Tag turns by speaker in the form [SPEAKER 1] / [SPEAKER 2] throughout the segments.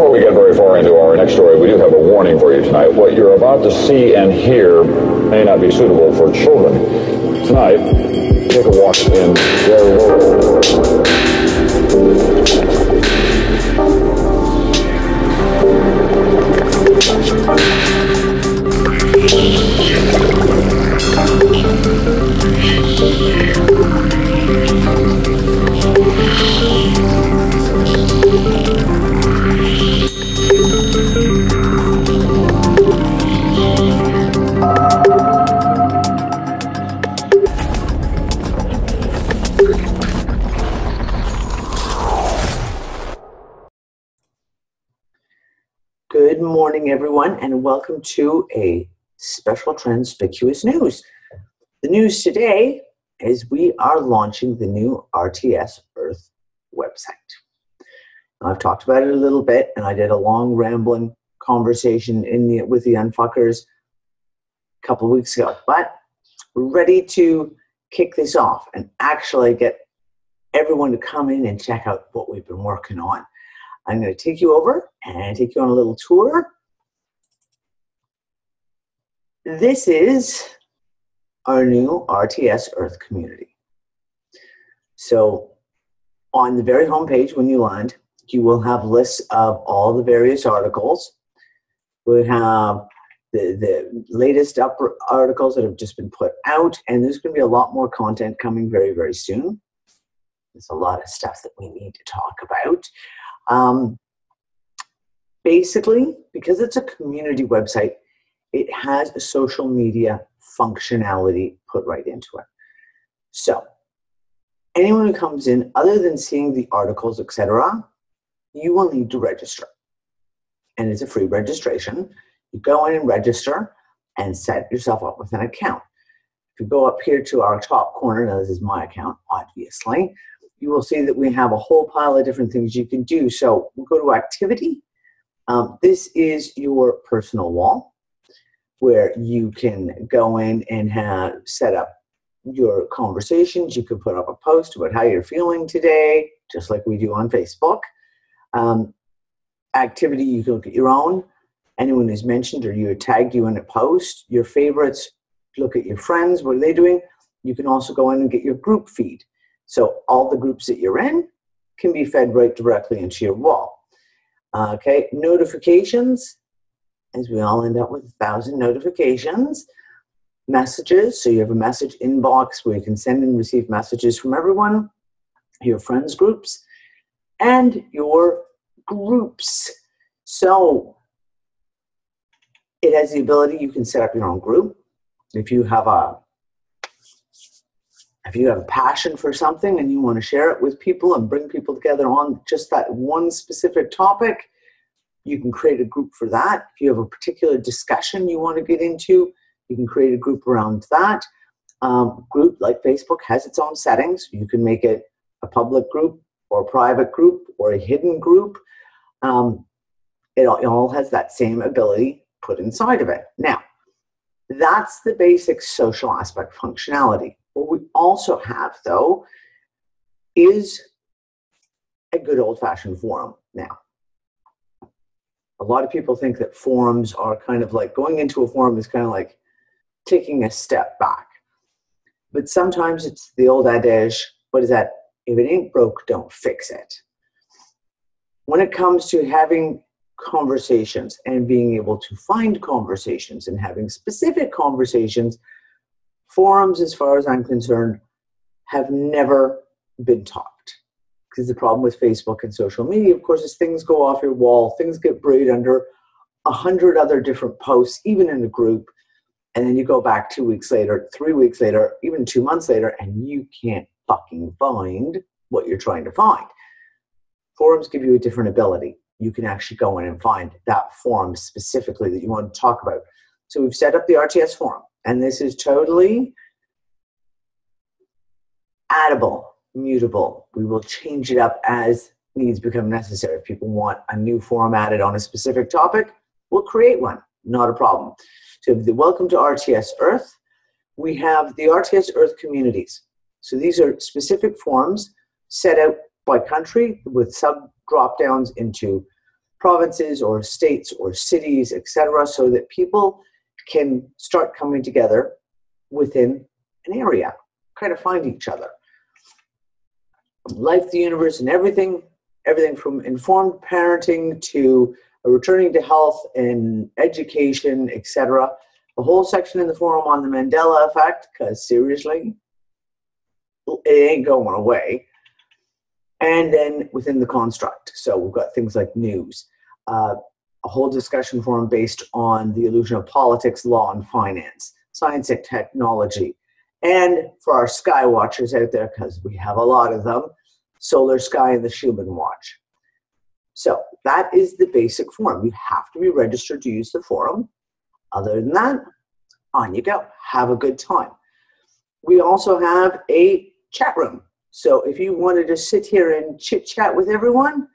[SPEAKER 1] before we get very far into our next story, we do have a warning for you tonight. What you're about to see and hear may not be suitable for children. Tonight, take a walk in their world.
[SPEAKER 2] Good morning, everyone, and welcome to a special Transpicuous news. The news today is we are launching the new RTS Earth website. Now, I've talked about it a little bit, and I did a long rambling conversation with the Unfuckers a couple of weeks ago, but we're ready to kick this off and actually get everyone to come in and check out what we've been working on. I'm going to take you over and take you on a little tour. This is our new RTS Earth community. So on the very home page when you land, you will have lists of all the various articles. We have the latest articles that have just been put out, and there's going to be a lot more content coming very, very soon. There's a lot of stuff that we need to talk about. Basically, because it's a community website, it has a social media functionality put right into it. So anyone who comes in, other than seeing the articles, etc., you will need to register. And it's a free registration. You go in and register and set yourself up with an account. If you go up here to our top corner, now this is my account, obviously, you will see that we have a whole pile of different things you can do. So we'll go to activity. This is your personal wall where you can go in and set up your conversations. You can put up a post about how you're feeling today, just like we do on Facebook. Activity, you can look at your own. Anyone who's mentioned or you tagged you in a post. Your favorites, look at your friends, what are they doing? You can also go in and get your group feed. So all the groups that you're in can be fed right directly into your wall. Okay, notifications, as we all end up with 1,000 notifications. Messages, so you have a message inbox where you can send and receive messages from everyone, your friends groups, and your groups. So it has the ability, you can set up your own group. If you have a passion for something and you want to share it with people and bring people together on just that one specific topic, you can create a group for that. If you have a particular discussion you want to get into, you can create a group around that. Group, like Facebook, has its own settings. You can make it a public group or a private group or a hidden group. It all has that same ability put inside of it. Now, that's the basic social aspect functionality. What we also have, though, is a good old-fashioned forum. Now, a lot of people think that forums are kind of like, going into a forum is kind of like taking a step back. But sometimes it's the old adage, what is that? If it ain't broke, don't fix it. When it comes to having conversations and being able to find conversations and having specific conversations, forums, as far as I'm concerned, have never been topped. Because the problem with Facebook and social media, of course, is things go off your wall, things get buried under 100 other different posts, even in a group, and then you go back 2 weeks later, 3 weeks later, even 2 months later, and you can't fucking find what you're trying to find. Forums give you a different ability. You can actually go in and find that forum specifically that you want to talk about. So we've set up the RTS forum. And this is totally addable, mutable. We will change it up as needs become necessary. If people want a new forum added on a specific topic, we'll create one. Not a problem. So welcome to RTS Earth. We have the RTS Earth communities. So these are specific forums set out by country with sub drop downs into provinces or states or cities, etc., so that people can start coming together within an area, kind of find each other. Life, the universe, and everything from informed parenting to returning to health and education, etc. A whole section in the forum on the Mandela effect, because seriously, it ain't going away. And then within the construct. So we've got things like news, a whole discussion forum based on the illusion of politics, law, and finance, science and technology. And for our sky watchers out there, because we have a lot of them, solar sky and the Schumann watch. So that is the basic forum. You have to be registered to use the forum. Other than that, on you go. Have a good time. We also have a chat room. So if you wanted to sit here and chit chat with everyone,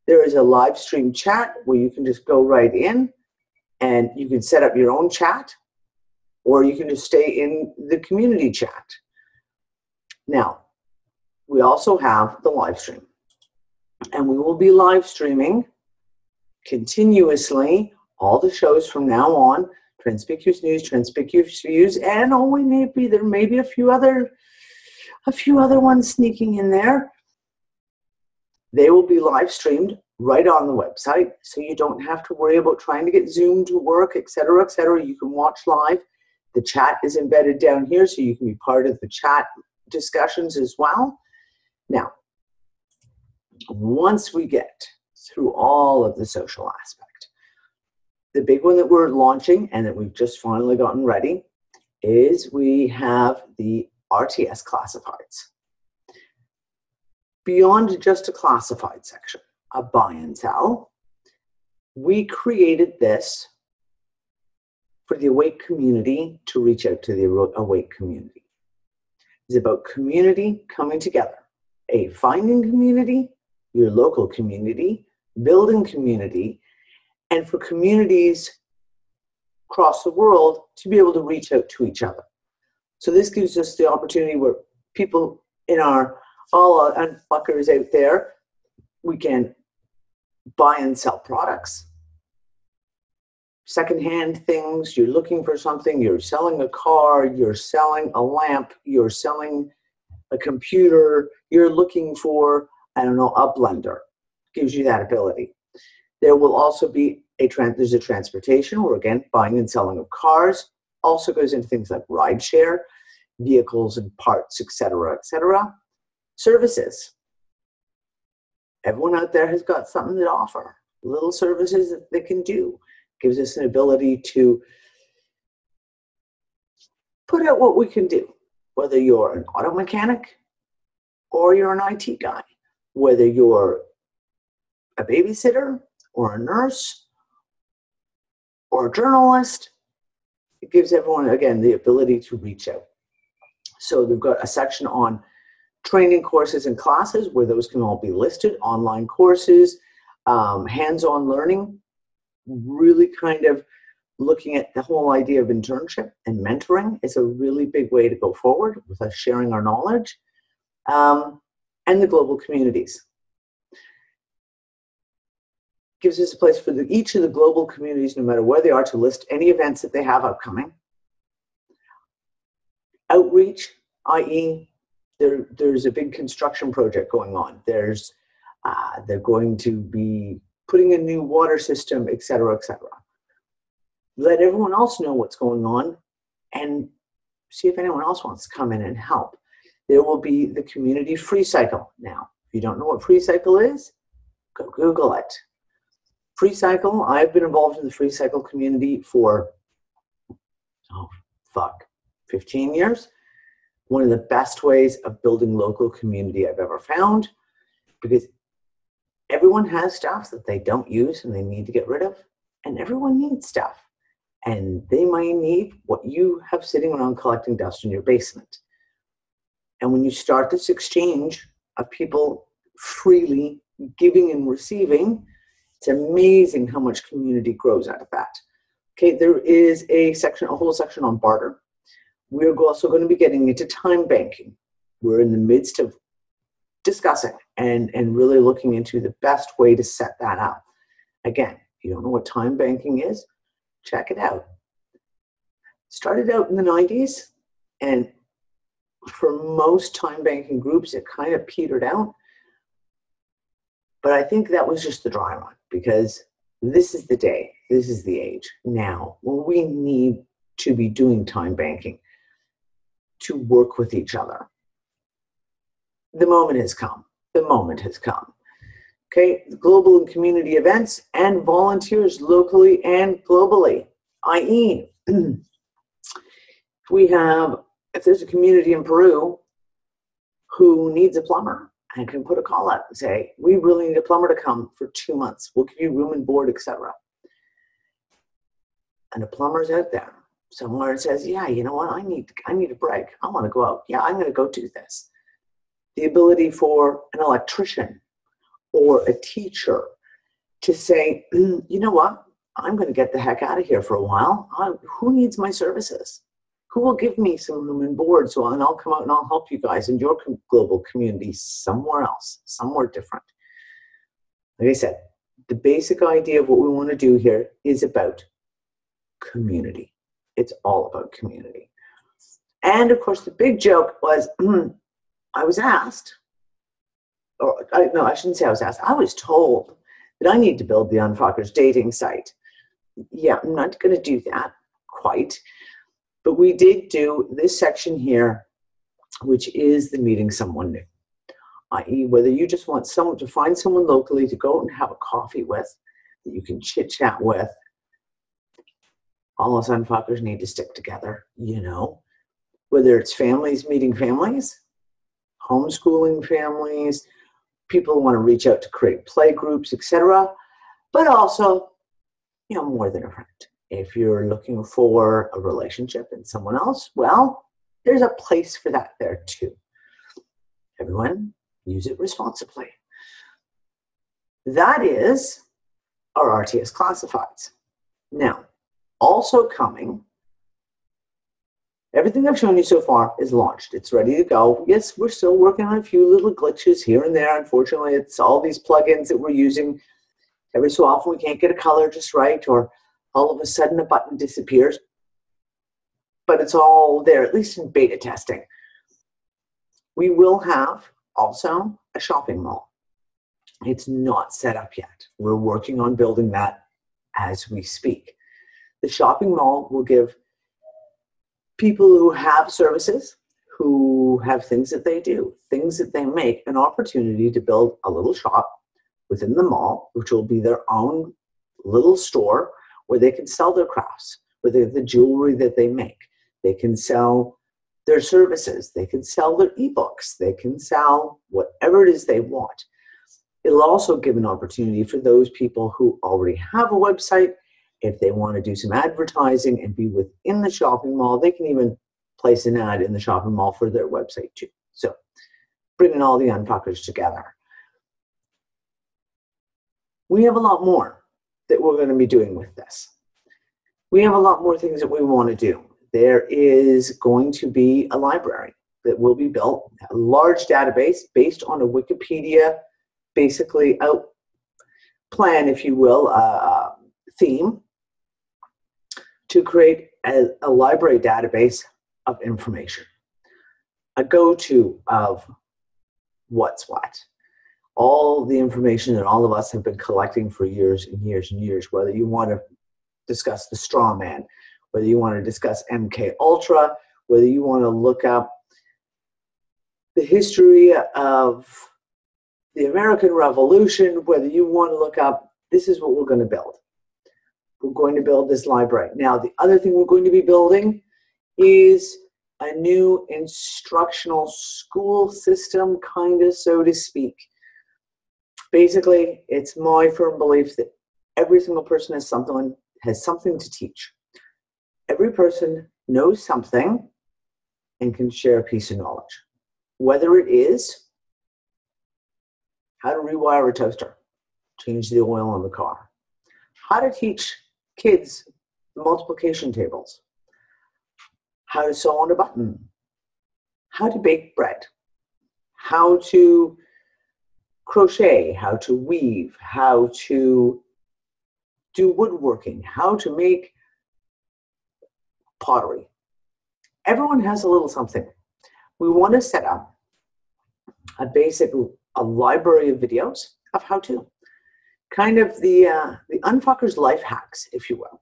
[SPEAKER 2] there is a live stream chat where you can just go right in and you can set up your own chat, or you can just stay in the community chat. Now, we also have the live stream, and we will be live streaming continuously all the shows from now on. Transpicuous News, Transpicuous Views, and there may be a few other ones sneaking in there. They will be live streamed right on the website, so you don't have to worry about trying to get Zoom to work, etc., etc. You can watch live. The chat is embedded down here, so you can be part of the chat discussions as well. Now, once we get through all of the social aspect, the big one that we're launching and that we've just finally gotten ready is we have the RTS classifieds. Beyond just a classified section, a buy and sell, we created this for the awake community to reach out to the awake community. It's about community coming together, finding community, your local community, building community, and for communities across the world to be able to reach out to each other. So this gives us the opportunity where people in all our unfuckers out there, we can buy and sell products, secondhand things. You're looking for something, you're selling a car, you're selling a lamp, you're selling a computer, you're looking for, a blender. Gives you that ability. There will also be there's a transportation where, again, buying and selling of cars. Also goes into things like rideshare, vehicles and parts, etc., etc. Services. Everyone out there has got something to offer. Little services that they can do. Gives us an ability to put out what we can do. Whether you're an auto mechanic or you're an IT guy. Whether you're a babysitter or a nurse or a journalist, it gives everyone, again, the ability to reach out. So they've got a section on training courses and classes where those can all be listed, online courses, hands-on learning, really kind of looking at the whole idea of internship and mentoring is a really big way to go forward with us sharing our knowledge, and the global communities. Gives us a place for each of the global communities, no matter where they are, to list any events that they have upcoming. Outreach, i.e., there's a big construction project going on. They're going to be putting a new water system, etc., etc. Let everyone else know what's going on and see if anyone else wants to come in and help. There will be the community free cycle now. If you don't know what free cycle is, go Google it. Free cycle, I've been involved in the free cycle community for, 15 years. One of the best ways of building local community I've ever found, because everyone has stuff that they don't use and they need to get rid of, and everyone needs stuff. And they might need what you have sitting around collecting dust in your basement. And when you start this exchange of people freely giving and receiving, it's amazing how much community grows out of that. Okay, there is a whole section on barter. We're also going to be getting into time banking. We're in the midst of discussing and really looking into the best way to set that up. Again, if you don't know what time banking is, check it out. Started out in the 90s, and for most time banking groups, it kind of petered out. But I think that was just the dry run, because this is the day, this is the age now when we need to be doing time banking to work with each other. The moment has come. The moment has come. Okay, global and community events and volunteers locally and globally, i.e., if there's a community in Peru who needs a plumber and can put a call out and say, we really need a plumber to come for 2 months. We'll give you room and board, etc. And a plumber's out there somewhere and says, yeah, you know what? I need a break. I want to go out. Yeah, I'm going to go do this. The ability for an electrician or a teacher to say, you know what? I'm going to get the heck out of here for a while. Who needs my services? Who will give me some room and board and I'll come out and I'll help you guys in your global community somewhere else, somewhere different. Like I said, the basic idea of what we want to do here is about community. It's all about community. And of course, the big joke was, I was asked, I shouldn't say I was asked, I was told that I need to build the Unfuckers dating site. Yeah, I'm not going to do that quite. But we did do this section here, which is the meeting someone new, i.e. whether you just want someone to find someone locally to go and have a coffee with, that you can chit-chat with. All us unfuckers need to stick together, you know. Whether it's families meeting families, homeschooling families, people who want to reach out to create play groups, etc. But also, you know, more than a friend. If you're looking for a relationship in someone else, well, there's a place for that there too. Everyone, use it responsibly. That is our RTS classifieds. Now, also coming, everything I've shown you so far is launched. It's ready to go. Yes, we're still working on a few little glitches here and there. Unfortunately, it's all these plugins that we're using. Every so often, we can't get a color just right, or all of a sudden a button disappears. But it's all there, at least in beta testing. We will have also a shopping mall. It's not set up yet. We're working on building that as we speak. The shopping mall will give people who have services, who have things that they do, things that they make, an opportunity to build a little shop within the mall, which will be their own little store where they can sell their crafts, where they have the jewelry that they make. They can sell their services. They can sell their ebooks. They can sell whatever it is they want. It'll also give an opportunity for those people who already have a website. If they want to do some advertising and be within the shopping mall, they can even place an ad in the shopping mall for their website too. So bringing all the unfuckers together. We have a lot more that we're going to be doing with this. We have a lot more things that we want to do. There is going to be a library that will be built, a large database based on a Wikipedia, basically plan, if you will, theme, to create a library database of information, a go-to of what's what. All the information that all of us have been collecting for years and years and years, whether you want to discuss the straw man, whether you want to discuss MK Ultra, whether you want to look up the history of the American Revolution, whether you want to look up, this is what we're going to build. We're going to build this library. Now, the other thing we're going to be building is a new instructional school system, kind of, so to speak. Basically, it's my firm belief that every single person has something to teach. Every person knows something and can share a piece of knowledge. Whether it is how to rewire a toaster, change the oil on the car, how to teach kids multiplication tables, how to sew on a button, how to bake bread, how to crochet, how to weave, how to do woodworking, how to make pottery. Everyone has a little something. We want to set up a library of videos of how to. Kind of the unfuckers life hacks, if you will.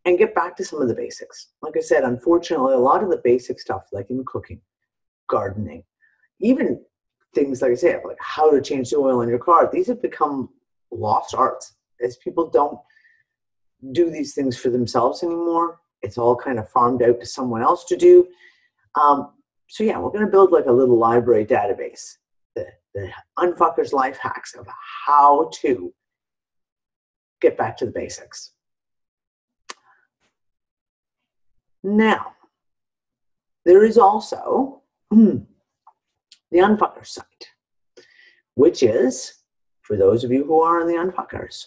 [SPEAKER 2] And get back to some of the basics. Like I said, unfortunately, a lot of the basic stuff, like in cooking, gardening, even things like I say, like how to change the oil in your car, these have become lost arts as people don't do these things for themselves anymore. It's all kind of farmed out to someone else to do. So yeah, we're going to build like a little library database, the unfuckers life hacks of how to get back to the basics. Now, there is also the Unfuckers site, which is, for those of you who are on the Unfuckers,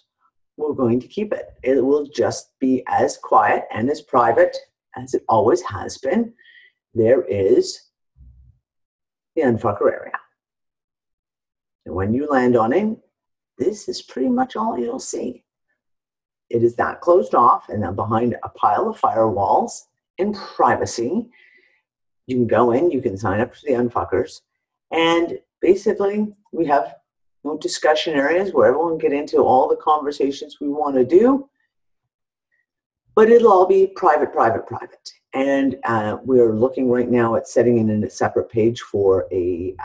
[SPEAKER 2] we're going to keep it. It will just be as quiet and as private as it always has been. There is the Unfucker area. And when you land on it, this is pretty much all you'll see. It is that closed off, and then behind a pile of firewalls in privacy, you can go in, you can sign up for the Unfuckers, and basically we have discussion areas where everyone can get into all the conversations we want to do, but it'll all be private, private, private. And we're looking right now at setting in a separate page for a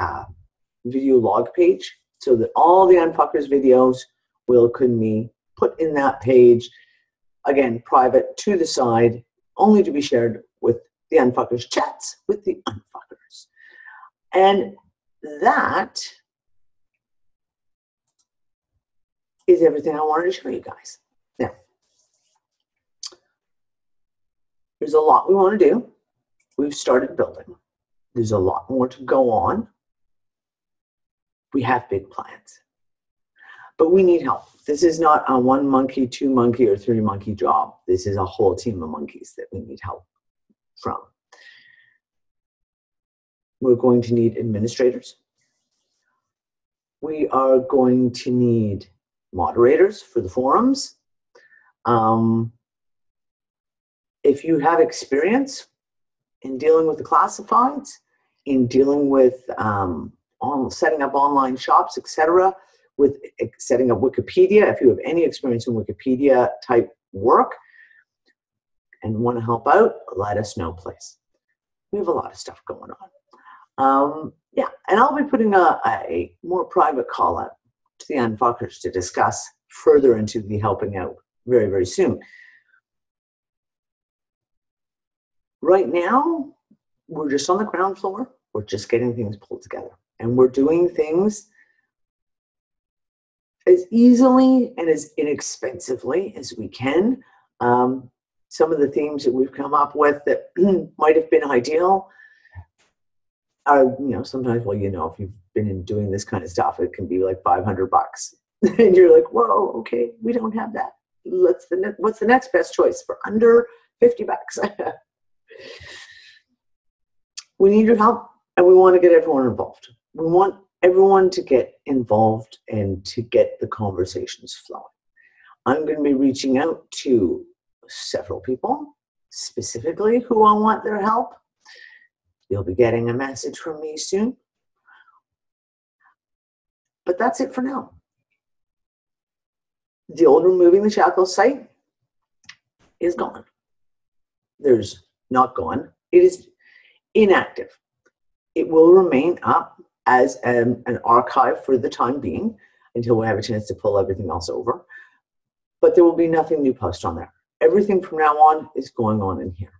[SPEAKER 2] video log page, so that all the Unfuckers videos can be put in that page, again, private to the side, only to be shared with the Unfuckers chats with the Unfuckers. And that is everything I wanted to show you guys. Now, there's a lot we want to do. We've started building. There's a lot more to go on. We have big plans, but we need help. This is not a 1 monkey, 2 monkey, or 3 monkey job. This is a whole team of monkeys that we need help from. We're going to need administrators. We are going to need moderators for the forums. If you have experience in dealing with the classifieds, in dealing with setting up online shops, etc., with setting up Wikipedia, if you have any experience in Wikipedia type work and want to help out, let us know, please. We have a lot of stuff going on. Yeah, and I'll be putting a more private call out to the Unfuckers to discuss further into the helping out very, very soon. Right now, we're just on the ground floor. We're just getting things pulled together. And we're doing things as easily and as inexpensively as we can. Some of the themes that we've come up with that might have been ideal are, sometimes, well, if you've been doing this kind of stuff, it can be like $500. And you're like, whoa, okay, we don't have that. What's the next best choice for under $50? We need your help, and we want to get everyone involved. We want everyone to get involved and to get the conversations flowing. I'm going to be reaching out to several people, specifically who I want their help. You'll be getting a message from me soon. But that's it for now. The old Removing the Shackles site is gone. There's not gone. It is inactive. It will remain up as an archive for the time being until we have a chance to pull everything else over. But there will be nothing new posted on there. Everything from now on is going on in here.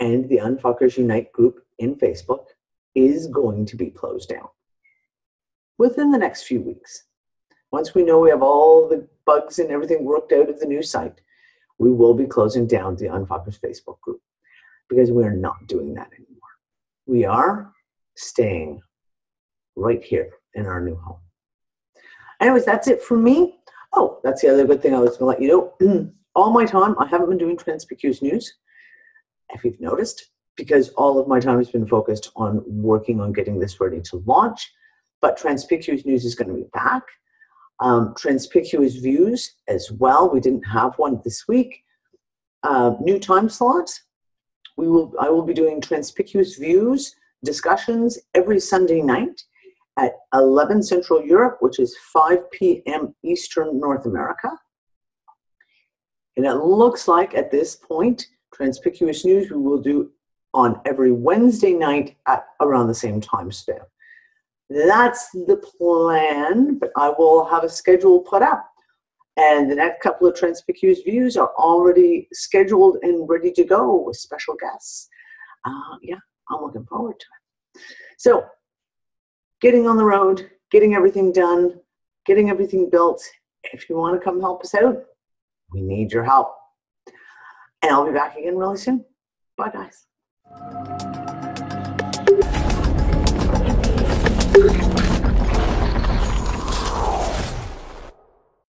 [SPEAKER 2] And the Unfuckers Unite group in Facebook is going to be closed down within the next few weeks. Once we know we have all the bugs and everything worked out of the new site, we will be closing down the Unfuckers Facebook group because we are not doing that anymore. We are staying right here in our new home. Anyways, that's it from me. Oh, that's the other good thing I was going to let you know. All my time, I haven't been doing Transpicuous news, if you've noticed, because all of my time has been focused on working on getting this ready to launch. But Transpicuous news is going to be back. Transpicuous views as well. We didn't have one this week. New time slots. I will be doing Transpicuous views discussions every Sunday night at 11 Central Europe, which is 5 p.m. Eastern North America. And it looks like at this point, Transpicuous News we will do on every Wednesday night at around the same time span. That's the plan, but I will have a schedule put up. And the next couple of Transpicuous views are already scheduled and ready to go with special guests. Yeah, I'm looking forward to it. So, getting on the road, getting everything done, getting everything built. If you want to come help us out, we need your help. And I'll be back again really soon. Bye, guys.